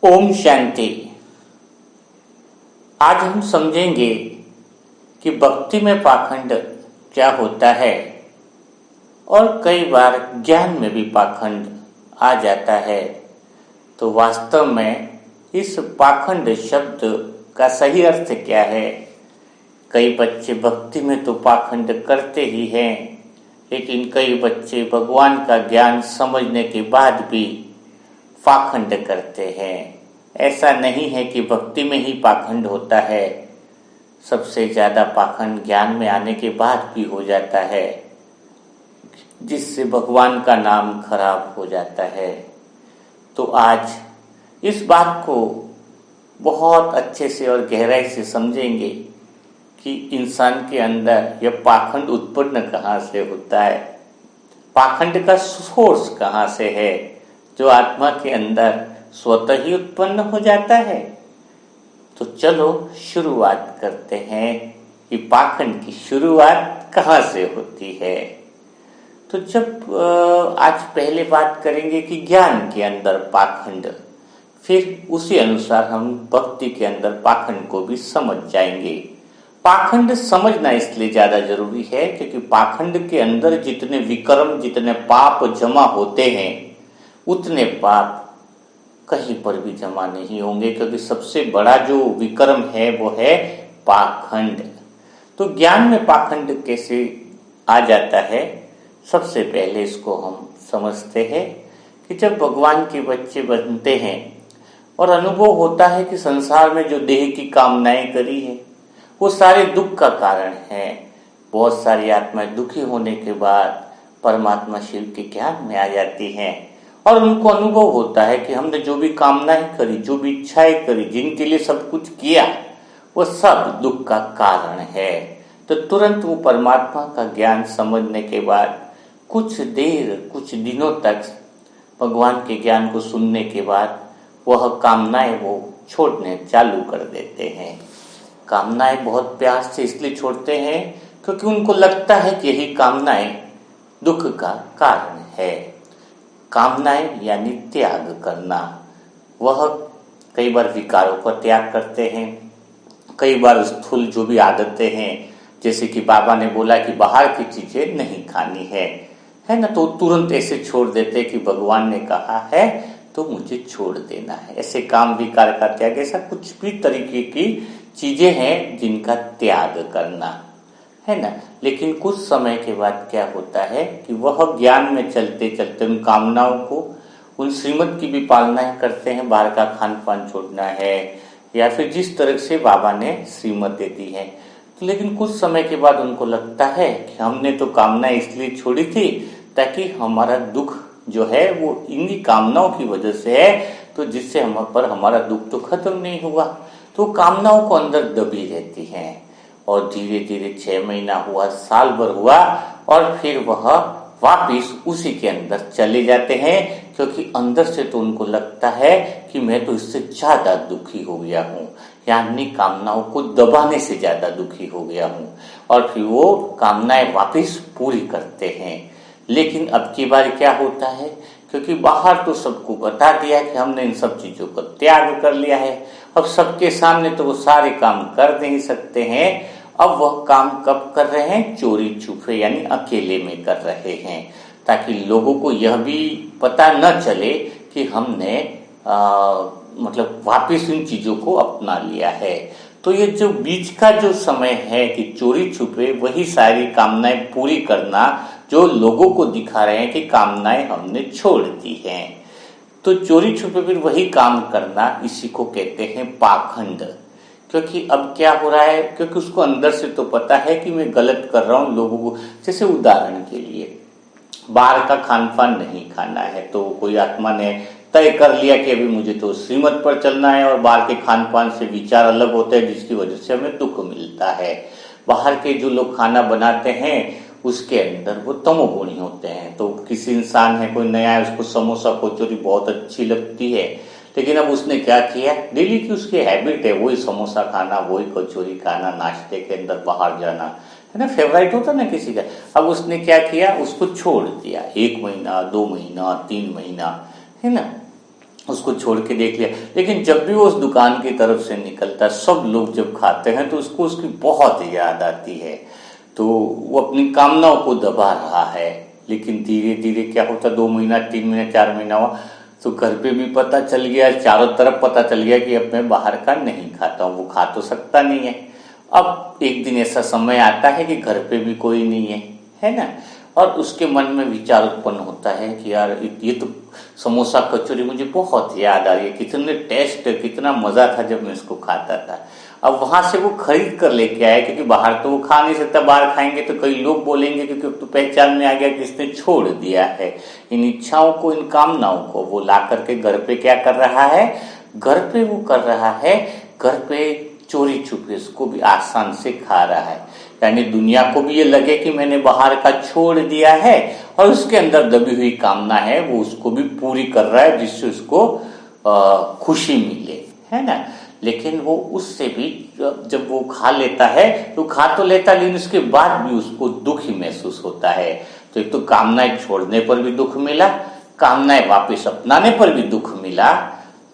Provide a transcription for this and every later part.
ओम शांति। आज हम समझेंगे कि भक्ति में पाखंड क्या होता है और कई बार ज्ञान में भी पाखंड आ जाता है। तो वास्तव में इस पाखंड शब्द का सही अर्थ क्या है? कई बच्चे भक्ति में तो पाखंड करते ही हैं, लेकिन कई बच्चे भगवान का ज्ञान समझने के बाद भी पाखंड करते हैं। ऐसा नहीं है कि भक्ति में ही पाखंड होता है, सबसे ज्यादा पाखंड ज्ञान में आने के बाद भी हो जाता है, जिससे भगवान का नाम खराब हो जाता है। तो आज इस बात को बहुत अच्छे से और गहराई से समझेंगे कि इंसान के अंदर यह पाखंड उत्पन्न कहाँ से होता है, पाखंड का सोर्स कहाँ से है, जो आत्मा के अंदर स्वतः ही उत्पन्न हो जाता है। तो चलो शुरुआत करते हैं कि पाखंड की शुरुआत कहाँ से होती है। तो जब आज पहले बात करेंगे कि ज्ञान के अंदर पाखंड, फिर उसी अनुसार हम भक्ति के अंदर पाखंड को भी समझ जाएंगे। पाखंड समझना इसलिए ज्यादा जरूरी है क्योंकि पाखंड के अंदर जितने विकर्म, जितने पाप जमा होते हैं, उतने पाप कहीं पर भी जमा नहीं होंगे, क्योंकि सबसे बड़ा जो विकर्म है वो है पाखंड। तो ज्ञान में पाखंड कैसे आ जाता है, सबसे पहले इसको हम समझते हैं कि जब भगवान के बच्चे बनते हैं और अनुभव होता है कि संसार में जो देह की कामनाएं करी है वो सारे दुख का कारण है। बहुत सारी आत्माएं दुखी होने के बाद परमात्मा शिव के ज्ञान में आ जाती हैं और उनको अनुभव होता है कि हमने जो भी कामनाएं करी, जो भी इच्छाएं करी, जिनके लिए सब कुछ किया, वो सब दुख का कारण है। तो तुरंत वो परमात्मा का ज्ञान समझने के बाद कुछ देर, कुछ दिनों तक भगवान के ज्ञान को सुनने के बाद वह कामनाएं वो छोड़ने चालू कर देते हैं। कामनाएं बहुत प्यार से इसलिए छोड़ते हैं क्योंकि उनको लगता है कि यही कामनाएं दुख का कारण है। कामनाएं यानी त्याग करना। वह कई बार विकारों का त्याग करते हैं, कई बार स्थूल जो भी आदतें हैं, जैसे कि बाबा ने बोला कि बाहर की चीजें नहीं खानी है ना, तो तुरंत ऐसे छोड़ देते कि भगवान ने कहा है तो मुझे छोड़ देना है। ऐसे काम विकार का त्याग, ऐसा कुछ भी तरीके की चीजें हैं जिनका त्याग करना है ना। लेकिन कुछ समय के बाद क्या होता है कि वह ज्ञान में चलते चलते उन कामनाओं को, उन श्रीमत की भी पालना करते हैं। बाहर का खान पान छोड़ना है या फिर जिस तरह से बाबा ने श्रीमत दे दी है। तो लेकिन कुछ समय के बाद उनको लगता है कि हमने तो कामना इसलिए छोड़ी थी ताकि हमारा दुख जो है वो इन्हीं कामनाओं की वजह से है, तो जिससे हम पर हमारा दुख तो खत्म नहीं हुआ। तो कामनाओं को अंदर दबी रहती हैं और धीरे धीरे 6 महीना हुआ, साल भर हुआ और फिर वह वापिस उसी के अंदर चले जाते हैं, क्योंकि अंदर से तो उनको लगता है कि मैं तो इससे ज्यादा दुखी हो गया हूँ, यानी कामनाओं को दबाने से ज्यादा दुखी हो गया हूँ, और फिर वो कामनाएं वापिस पूरी करते हैं। लेकिन अब की बार क्या होता है, क्योंकि बाहर तो सबको बता दिया कि हमने इन सब चीजों को त्याग कर लिया है, अब सबके सामने तो वो सारे काम कर नहीं सकते हैं। अब वह काम कब कर रहे हैं? चोरी छुपे यानी अकेले में कर रहे हैं, ताकि लोगों को यह भी पता न चले कि हमने मतलब वापिस इन चीजों को अपना लिया है। तो ये जो बीच का जो समय है कि चोरी छुपे वही सारी कामनाएं पूरी करना, जो लोगों को दिखा रहे हैं कि कामनाएं हमने छोड़ दी हैं, तो चोरी छुपे फिर वही काम करना, इसी को कहते हैं पाखंड। क्योंकि अब क्या हो रहा है, क्योंकि उसको अंदर से तो पता है कि मैं गलत कर रहा हूं लोगों को। जैसे उदाहरण के लिए बाहर का खान पान नहीं खाना है, तो कोई आत्मा ने तय कर लिया कि अभी मुझे तो श्रीमत पर चलना है, और बाहर के खान पान से विचार अलग होते हैं जिसकी वजह से हमें दुख मिलता है। बाहर के जो लोग खाना बनाते हैं उसके अंदर वो तमोगुणी होते हैं। तो किसी इंसान है, कोई नया है, उसको समोसा कचौरी बहुत अच्छी लगती है, लेकिन अब उसने क्या किया, डेली की उसकी हैबिट है वही समोसा खाना, वही कचौरी खाना, नाश्ते के अंदर बाहर जाना, है ना, फेवरेट होता ना किसी का। अब उसने क्या किया, उसको छोड़ दिया 1 महीना, 2 महीना, 3 महीना, है ना। उसको छोड़ के देख लिया, लेकिन जब भी वो उस दुकान की तरफ से निकलता है, सब लोग जब खाते हैं तो उसको उसकी बहुत याद आती है। तो वो अपनी कामनाओं को दबा रहा है, लेकिन धीरे धीरे क्या होता, 2 महीना 3 महीना 4 महीना हुआ तो घर पे भी पता चल गया, चारों तरफ पता चल गया कि अब मैं बाहर का नहीं खाता हूँ। वो खा तो सकता नहीं है। अब एक दिन ऐसा समय आता है कि घर पे भी कोई नहीं है ना, और उसके मन में विचार उत्पन्न होता है कि यार ये तो समोसा कचौरी मुझे बहुत याद आ रही है, कितने टेस्ट, कितना मजा था जब मैं इसको खाता था। अब वहां से वो खरीद कर लेके आया, क्योंकि बाहर तो वो खा नहीं सकता, बाहर खाएंगे तो कई लोग बोलेंगे, क्योंकि अब तो पहचान में आ गया कि इसने छोड़ दिया है। इन इच्छाओं को, इन कामनाओं को वो ला करके घर पे क्या कर रहा है, घर पे वो कर रहा है, घर पे चोरी छुपे उसको भी आसान से खा रहा है। यानी दुनिया को भी ये लगे कि मैंने बाहर का छोड़ दिया है, और उसके अंदर दबी हुई कामना है वो उसको भी पूरी कर रहा है, जिससे उसको खुशी मिले, है ना। लेकिन वो उससे भी जब वो खा लेता है तो खा तो लेता, लेकिन उसके बाद भी उसको दुख ही महसूस होता है। तो एक तो कामनाएं छोड़ने पर भी दुख मिला, कामनाएं वापस अपनाने पर भी दुख मिला,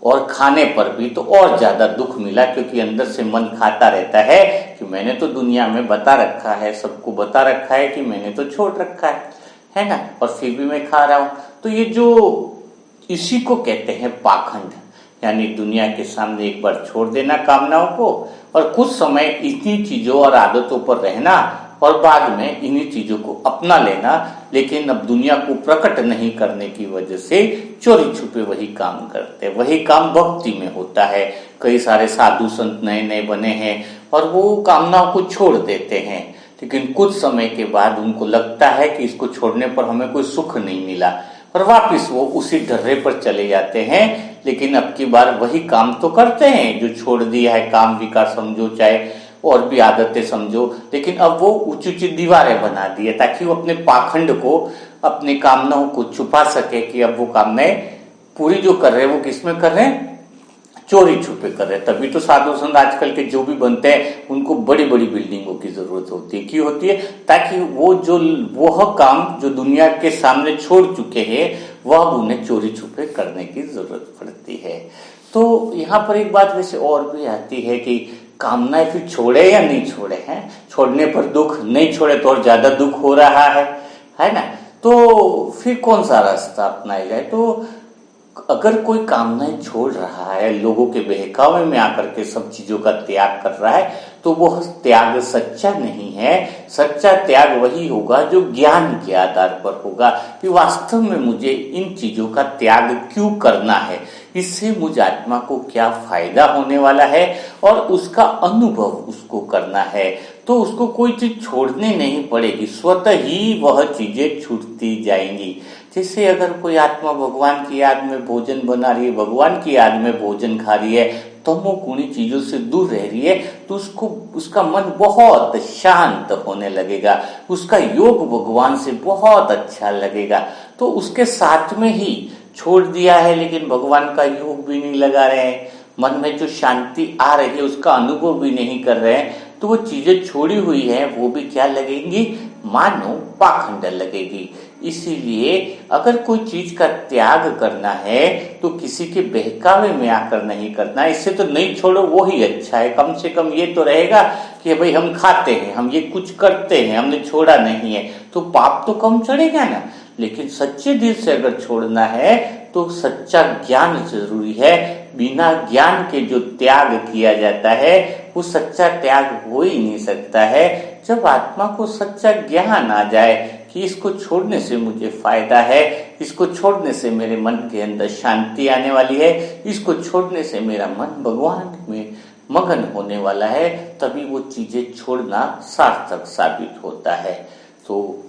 और खाने पर भी तो और ज्यादा दुख मिला, क्योंकि अंदर से मन खाता रहता है कि मैंने तो दुनिया में बता रखा है, सबको बता रखा है कि मैंने तो छोड़ रखा है ना, और फिर भी मैं खा रहा हूं। तो ये जो, इसी को कहते हैं पाखंड। यानी दुनिया के सामने एक बार छोड़ देना कामनाओं को, और कुछ समय इन्हीं चीजों और आदतों पर रहना, और बाद में इन्हीं चीजों को अपना लेना, लेकिन अब दुनिया को प्रकट नहीं करने की वजह से चोरी छुपे वही काम करते। वही काम भक्ति में होता है। कई सारे साधु संत नए नए बने हैं और वो कामनाओं को छोड़ देते हैं, लेकिन कुछ समय के बाद उनको लगता है कि इसको छोड़ने पर हमें कोई सुख नहीं मिला, और वापिस वो उसी ढर्रे पर चले जाते हैं। लेकिन अब की बार वही काम तो करते हैं जो छोड़ दिया है, काम विकार समझो, चाहे और भी आदतें समझो, लेकिन अब वो ऊंची ऊंची दीवारें बना दी है ताकि वो अपने पाखंड को, अपनी कामनाओं को छुपा सके कि अब वो कामनाएं पूरी जो कर रहे हैं वो किसमें कर रहे हैं, चोरी छुपे कर रहे हैं। तभी तो साधु संत आजकल के जो भी बनते हैं उनको बड़ी बड़ी बिल्डिंगों की जरूरत होती है। क्यों होती है? ताकि वो जो वह काम जो दुनिया के सामने छोड़ चुके हैं वह उन्हें चोरी छुपे करने की जरूरत पड़ती है। तो यहाँ पर एक बात वैसे और भी आती है कि कामनाएं फिर छोड़े या नहीं छोड़े हैं, छोड़ने पर दुख, नहीं छोड़े तो और ज्यादा दुख हो रहा है ना। तो फिर कौन सा रास्ता अपनाया जाए? तो अगर कोई कामनाएं छोड़ रहा है, लोगों के बहकावे में आकर के सब चीजों का त्याग कर रहा है, तो वह त्याग सच्चा नहीं है। सच्चा त्याग वही होगा जो ज्ञान के आधार पर होगा कि वास्तव में मुझे इन चीजों का त्याग क्यों करना है, इससे मुझ आत्मा को क्या फायदा होने वाला है, और उसका अनुभव उसको करना है। तो उसको कोई चीज छोड़नी नहीं पड़ेगी, स्वतः ही वह चीजें छूटती जाएंगी। जैसे अगर कोई आत्मा भगवान की याद में भोजन बना रही है, भगवान की याद में भोजन खा रही है, तमोगुणी चीजों से दूर रह रही है, तो उसको, उसका मन बहुत शांत होने लगेगा, उसका योग भगवान से बहुत अच्छा लगेगा। तो उसके साथ में ही छोड़ दिया है लेकिन भगवान का योग भी नहीं लगा रहे हैं, मन में जो शांति आ रही है उसका अनुभव भी नहीं कर रहे हैं, तो वो चीजें छोड़ी हुई है वो भी क्या लगेंगी, मानो पाखंड लगेगी। इसीलिए अगर कोई चीज का त्याग करना है तो किसी के बहकावे में आकर नहीं करना। इससे तो नहीं छोड़ो वो ही अच्छा है, कम से कम ये तो रहेगा कि भाई हम खाते हैं, हम ये कुछ करते हैं, हमने छोड़ा नहीं है, तो पाप तो कम चढ़ेगा ना। लेकिन सच्चे दिल से अगर छोड़ना है तो सच्चा ज्ञान जरूरी है। बिना ज्ञान के जो त्याग किया जाता है वो सच्चा त्याग हो ही नहीं सकता है। जब आत्मा को सच्चा ज्ञान आ जाए कि इसको छोड़ने से मुझे फायदा है, इसको छोड़ने से मेरे मन के अंदर शांति आने वाली है, इसको छोड़ने से मेरा मन भगवान में मगन होने वाला है, तभी वो चीजें छोड़ना सार्थक साबित होता है। तो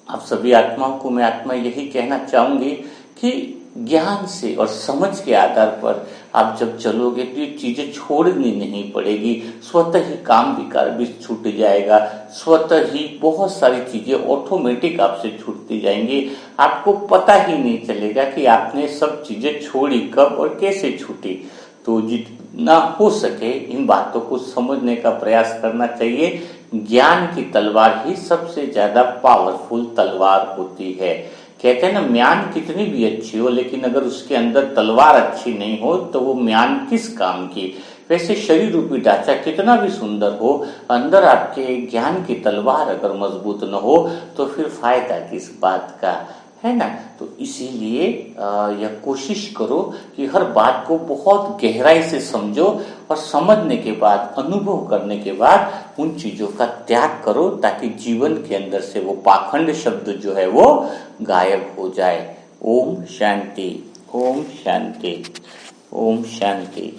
आप सभी आत्माओं को मैं आत्मा यही कहना चाहूंगी कि ज्ञान से और समझ के आधार पर आप जब चलोगे तो ये चीजें छोड़नी नहीं पड़ेगी, स्वतः ही काम विकार भी छूट जाएगा, स्वतः ही बहुत सारी चीजें ऑटोमेटिक आपसे छूटती जाएंगी। आपको पता ही नहीं चलेगा कि आपने सब चीजें छोड़ी कब और कैसे छूटी। तो जितना हो सके इन बातों को समझने का प्रयास करना चाहिए। ज्ञान की तलवार ही सबसे ज्यादा पावरफुल तलवार होती है। कहते हैं ना, म्यान कितनी भी अच्छी हो लेकिन अगर उसके अंदर तलवार अच्छी नहीं हो तो वो म्यान किस काम की। वैसे शरीर रूपी ढांचा कितना भी सुंदर हो, अंदर आपके ज्ञान की तलवार अगर मजबूत न हो तो फिर फायदा किस बात का, है ना। तो इसीलिए यह कोशिश करो कि हर बात को बहुत गहराई से समझो और समझने के बाद, अनुभव करने के बाद उन चीजों का त्याग करो, ताकि जीवन के अंदर से वो पाखंड शब्द जो है वो गायब हो जाए। ओम शांति, ओम शांति, ओम शांति।